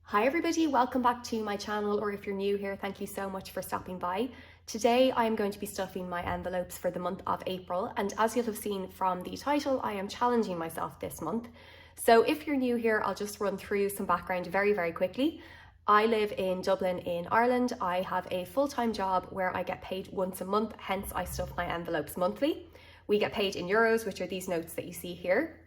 Hi everybody, welcome back to my channel, or if you're new here, thank you so much for stopping by. Today I am going to be stuffing my envelopes for the month of April, and as you'll have seen from the title, I am challenging myself this month. So if you're new here, I'll just run through some background very quickly. I live in Dublin in Ireland. I have a full-time job where I get paid once a month, hence I stuff my envelopes monthly. We get paid in euros, which are these notes that you see here.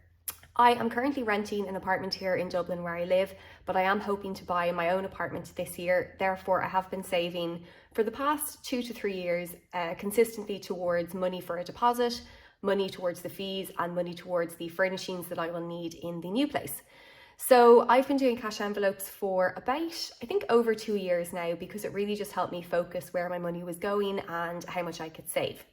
I am currently renting an apartment here in Dublin where I live, but I am hoping to buy my own apartment this year. Therefore, I have been saving for the past 2 to 3 years consistently towards money for a deposit, money towards the fees, and money towards the furnishings that I will need in the new place. So I've been doing cash envelopes for about, I think, over 2 years now, because it really just helped me focus where my money was going and how much I could save.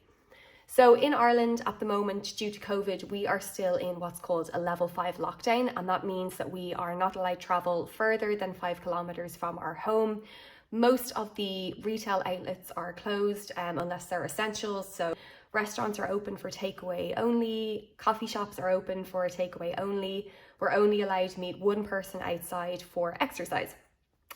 So in Ireland at the moment, due to COVID, we are still in what's called a level 5 lockdown, and that means that we are not allowed to travel further than 5 kilometres from our home. Most of the retail outlets are closed unless they're essentials. So restaurants are open for takeaway only, coffee shops are open for takeaway only. We're only allowed to meet one person outside for exercise.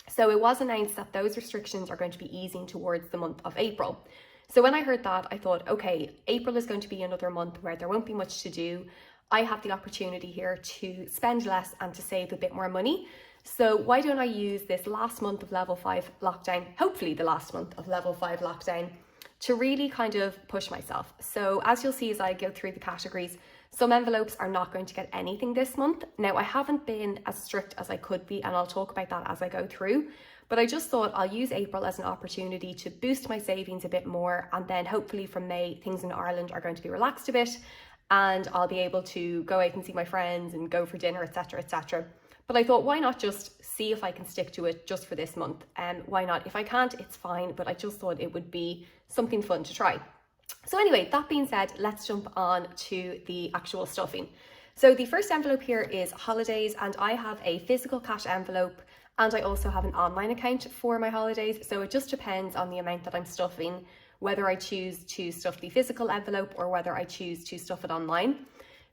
So it was announced that those restrictions are going to be easing towards the month of April. So when I heard that, I thought, okay, April is going to be another month where there won't be much to do. I have the opportunity here to spend less and to save a bit more money. So why don't I use this last month of level 5 lockdown, hopefully the last month of level 5 lockdown, to really kind of push myself. So as you'll see as I go through the categories, some envelopes are not going to get anything this month. Now, I haven't been as strict as I could be, and I'll talk about that as I go through. But I just thought I'll use April as an opportunity to boost my savings a bit more, and then hopefully from May, things in Ireland are going to be relaxed a bit, and I'll be able to go out and see my friends and go for dinner, etc, etc. But I thought, why not just see if I can stick to it just for this month? And why not? If I can't, it's fine, but I just thought it would be something fun to try. So anyway, that being said, let's jump on to the actual stuffing. So the first envelope here is holidays, and I have a physical cash envelope, and I also have an online account for my holidays. So it just depends on the amount that I'm stuffing, whether I choose to stuff the physical envelope or whether I choose to stuff it online.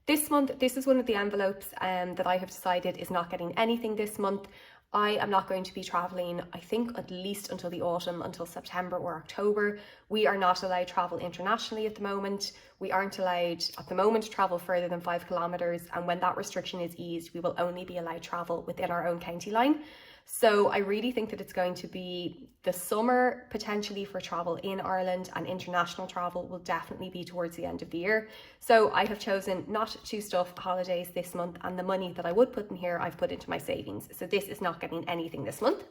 This month, this is one of the envelopes that I have decided is not getting anything this month. I am not going to be traveling, I think, at least until the autumn, until September or October. We are not allowed to travel internationally at the moment. We aren't allowed at the moment to travel further than 5 kilometres. And when that restriction is eased, we will only be allowed to travel within our own county line. So I really think that it's going to be the summer potentially for travel in Ireland, and international travel will definitely be towards the end of the year. So I have chosen not to stuff holidays this month, and the money that I would put in here, I've put into my savings. So this is not getting anything this month.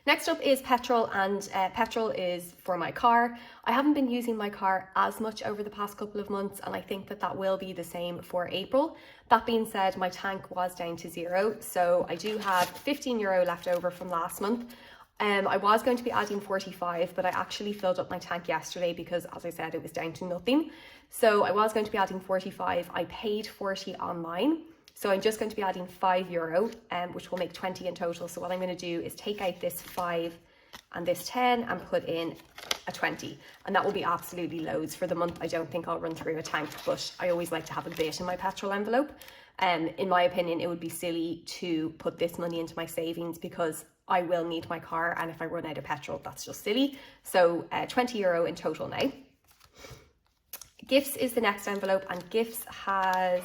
Next up is petrol, and petrol is for my car. I haven't been using my car as much over the past couple of months, and I think that that will be the same for April. That being said, my tank was down to 0, so I do have €15 left over from last month. I was going to be adding 45, but I actually filled up my tank yesterday because, as I said, it was down to nothing. So I was going to be adding 45. I paid 40 online. So I'm just going to be adding €5, which will make 20 in total. So what I'm going to do is take out this 5 and this 10 and put in a 20. And that will be absolutely loads for the month. I don't think I'll run through a tank, but I always like to have a bit in my petrol envelope. In my opinion, it would be silly to put this money into my savings because I will need my car. And if I run out of petrol, that's just silly. So €20 in total now. Gifts is the next envelope, and gifts has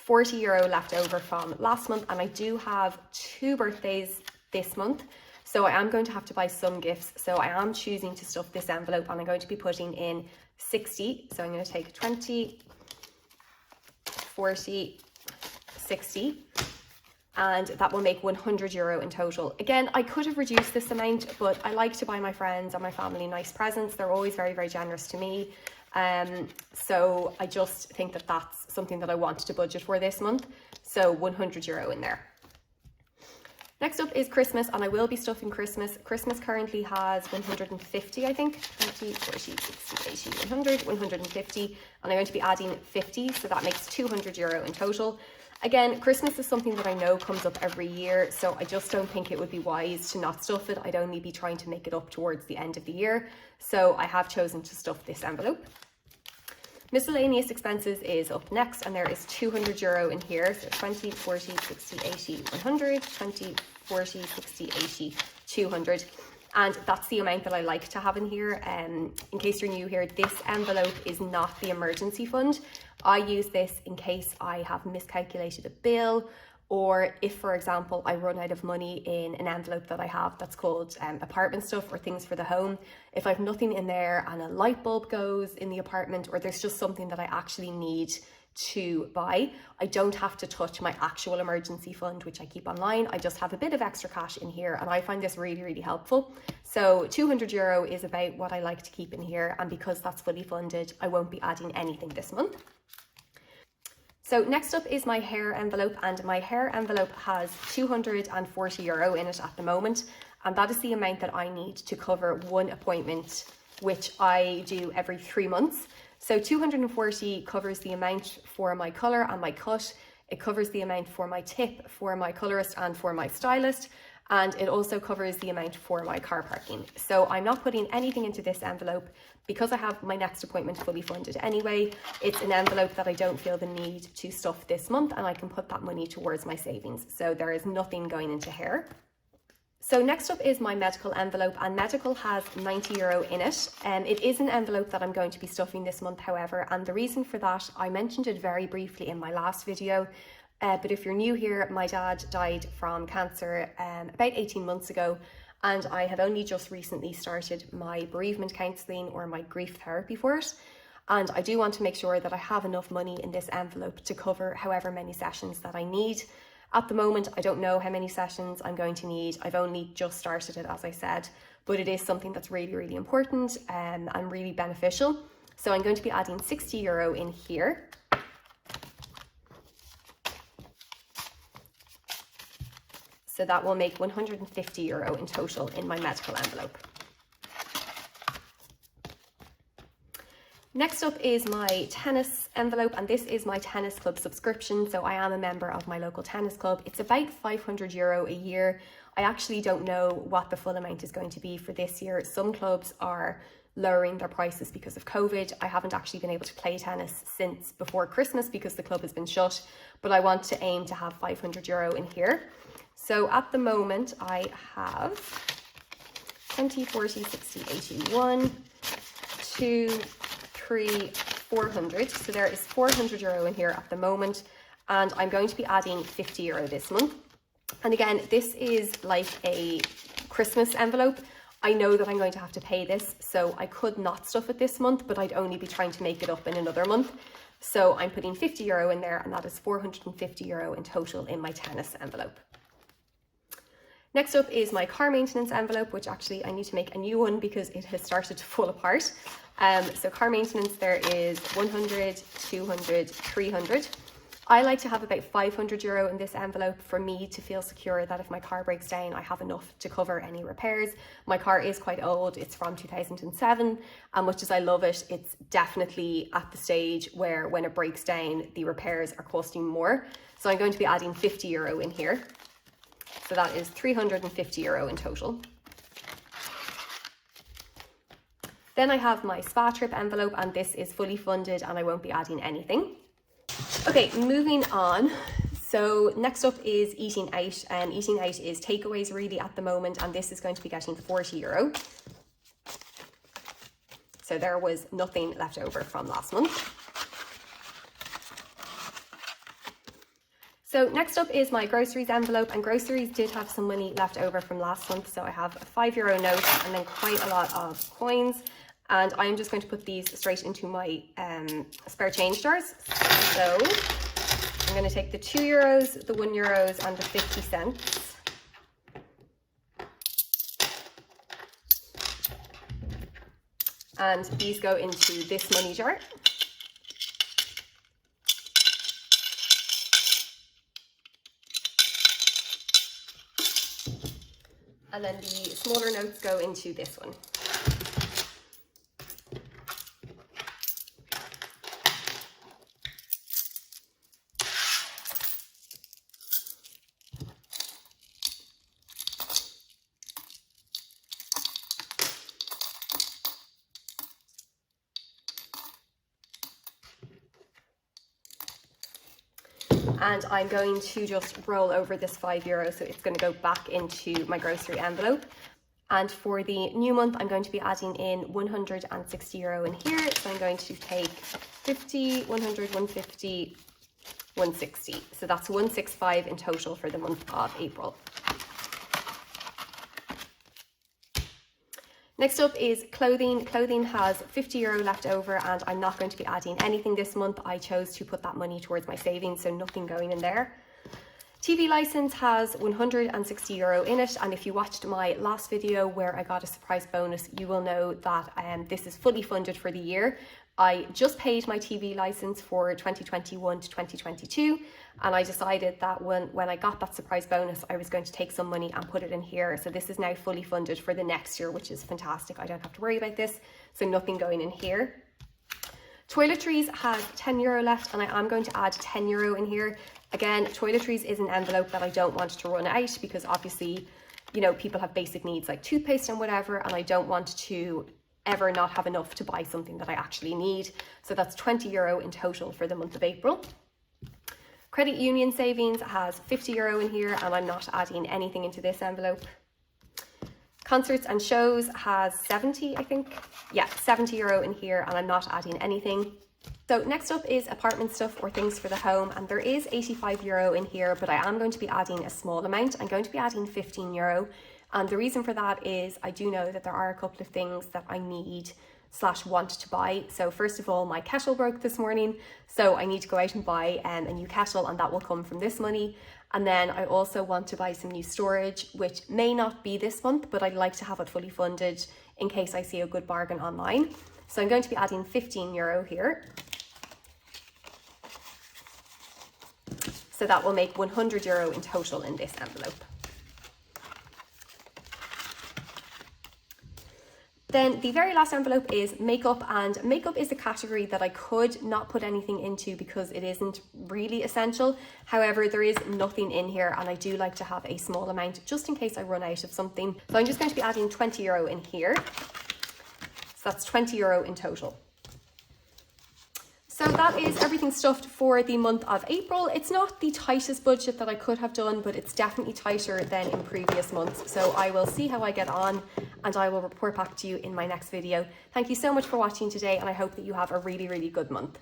€40 left over from last month, and I do have 2 birthdays this month, so I am going to have to buy some gifts. So I am choosing to stuff this envelope, and I'm going to be putting in 60. So I'm going to take 20, 40, 60, and that will make €100 in total. Again, I could have reduced this amount, but I like to buy my friends and my family nice presents. They're always very generous to me. So I just think that that's something that I wanted to budget for this month. So €100 in there. Next up is Christmas, and I will be stuffing Christmas. Christmas currently has 150, I think. 20, 40, 60, 80, 100, 150. And I'm going to be adding 50, so that makes €200 in total. Again, Christmas is something that I know comes up every year, so I just don't think it would be wise to not stuff it. I'd only be trying to make it up towards the end of the year. So I have chosen to stuff this envelope. Miscellaneous expenses is up next, and there is €200 in here. So 20, 40, 60, 80, 100, 20, 40, 60, 80, 200. And that's the amount that I like to have in here. In case you're new here, this envelope is not the emergency fund. I use this in case I have miscalculated a bill, or if, for example, I run out of money in an envelope that I have that's called apartment stuff or things for the home. If I have nothing in there and a light bulb goes in the apartment, or there's just something that I actually need to buy, I don't have to touch my actual emergency fund, which I keep online. I just have a bit of extra cash in here, and I find this really, really helpful. So €200 is about what I like to keep in here, and because that's fully funded, I won't be adding anything this month. So next up is my hair envelope, and my hair envelope has €240 in it at the moment, and that is the amount that I need to cover one appointment, which I do every 3 months. So 240 covers the amount for my colour and my cut. It covers the amount for my tip for my colourist and for my stylist, and it also covers the amount for my car parking. So I'm not putting anything into this envelope because I have my next appointment fully funded anyway. It's an envelope that I don't feel the need to stuff this month, and I can put that money towards my savings. So there is nothing going into hair. So next up is my medical envelope, and medical has €90 in it. It is an envelope that I'm going to be stuffing this month, however, and the reason for that, I mentioned it very briefly in my last video, but if you're new here, my dad died from cancer about 18 months ago, and I had only just recently started my bereavement counselling, or my grief therapy for it. And I do want to make sure that I have enough money in this envelope to cover however many sessions that I need. At the moment, I don't know how many sessions I'm going to need. I've only just started it, as I said, but it is something that's really, really important and really beneficial. So I'm going to be adding €60 in here. So that will make €150 in total in my medical envelope. Next up is my tennis envelope, and this is my tennis club subscription. So I am a member of my local tennis club. It's about €500 a year. I actually don't know what the full amount is going to be for this year. Some clubs are lowering their prices because of COVID. I haven't actually been able to play tennis since before Christmas because the club has been shut, but I want to aim to have €500 in here. So at the moment I have 20, 40, 60, 81, 2, 3, 400. So there is €400 in here at the moment, and I'm going to be adding €50 this month. And again, this is like a Christmas envelope. I know that I'm going to have to pay this, so I could not stuff it this month, but I'd only be trying to make it up in another month. So I'm putting €50 in there, and that is €450 in total in my tennis envelope. Next up is my car maintenance envelope, which actually I need to make a new one because it has started to fall apart. So car maintenance, there is 100, 200, 300. I like to have about €500 in this envelope for me to feel secure that if my car breaks down, I have enough to cover any repairs. My car is quite old. It's from 2007, and much as I love it, it's definitely at the stage where when it breaks down, the repairs are costing more. So I'm going to be adding €50 in here. So that is €350 in total. Then I have my spa trip envelope, and this is fully funded and I won't be adding anything. Okay, moving on. So next up is eating out, and eating out is takeaways really at the moment, and this is going to be getting €40. So there was nothing left over from last month. So next up is my groceries envelope, and groceries did have some money left over from last month. So I have a €5 note and then quite a lot of coins, and I'm just going to put these straight into my spare change jars. So I'm going to take the €2, the €1 and the 50 cents. And these go into this money jar. And then the smaller notes go into this one. and I'm going to just roll over this €5, so it's going to go back into my grocery envelope. And for the new month, I'm going to be adding in €160 in here. So I'm going to take 50, 100, 150, 160. So that's 165 in total for the month of April. Next up is clothing. Clothing has €50 left over, and I'm not going to be adding anything this month. I chose to put that money towards my savings, so nothing going in there. TV license has €160 in it, and if you watched my last video where I got a surprise bonus, you will know that this is fully funded for the year. I just paid my TV license for 2021 to 2022, and I decided that when I got that surprise bonus, I was going to take some money and put it in here. So this is now fully funded for the next year, which is fantastic. I don't have to worry about this, so nothing going in here. Toiletries has €10 left, and I am going to add €10 in here. Again, toiletries is an envelope that I don't want to run out, because obviously, you know, people have basic needs like toothpaste and whatever, and I don't want to ever not have enough to buy something that I actually need. So that's €20 in total for the month of April. Credit union savings has €50 in here, and I'm not adding anything into this envelope. Concerts and shows has 70, I think. Yeah, €70 in here, and I'm not adding anything. So next up is apartment stuff or things for the home, and there is €85 in here, but I am going to be adding a small amount. I'm going to be adding €15. And the reason for that is I do know that there are a couple of things that I need / want to buy. So first of all, my kettle broke this morning, so I need to go out and buy a new kettle, and that will come from this money. And then I also want to buy some new storage, which may not be this month, but I'd like to have it fully funded in case I see a good bargain online. So I'm going to be adding €15 here. So that will make €100 in total in this envelope. Then the very last envelope is makeup, and makeup is a category that I could not put anything into because it isn't really essential. However, there is nothing in here, and I do like to have a small amount just in case I run out of something. So I'm just going to be adding €20 in here. So that's €20 in total. So that is everything stuffed for the month of April. It's not the tightest budget that I could have done, but it's definitely tighter than in previous months. So I will see how I get on, and I will report back to you in my next video. Thank you so much for watching today, and I hope that you have a really, really good month.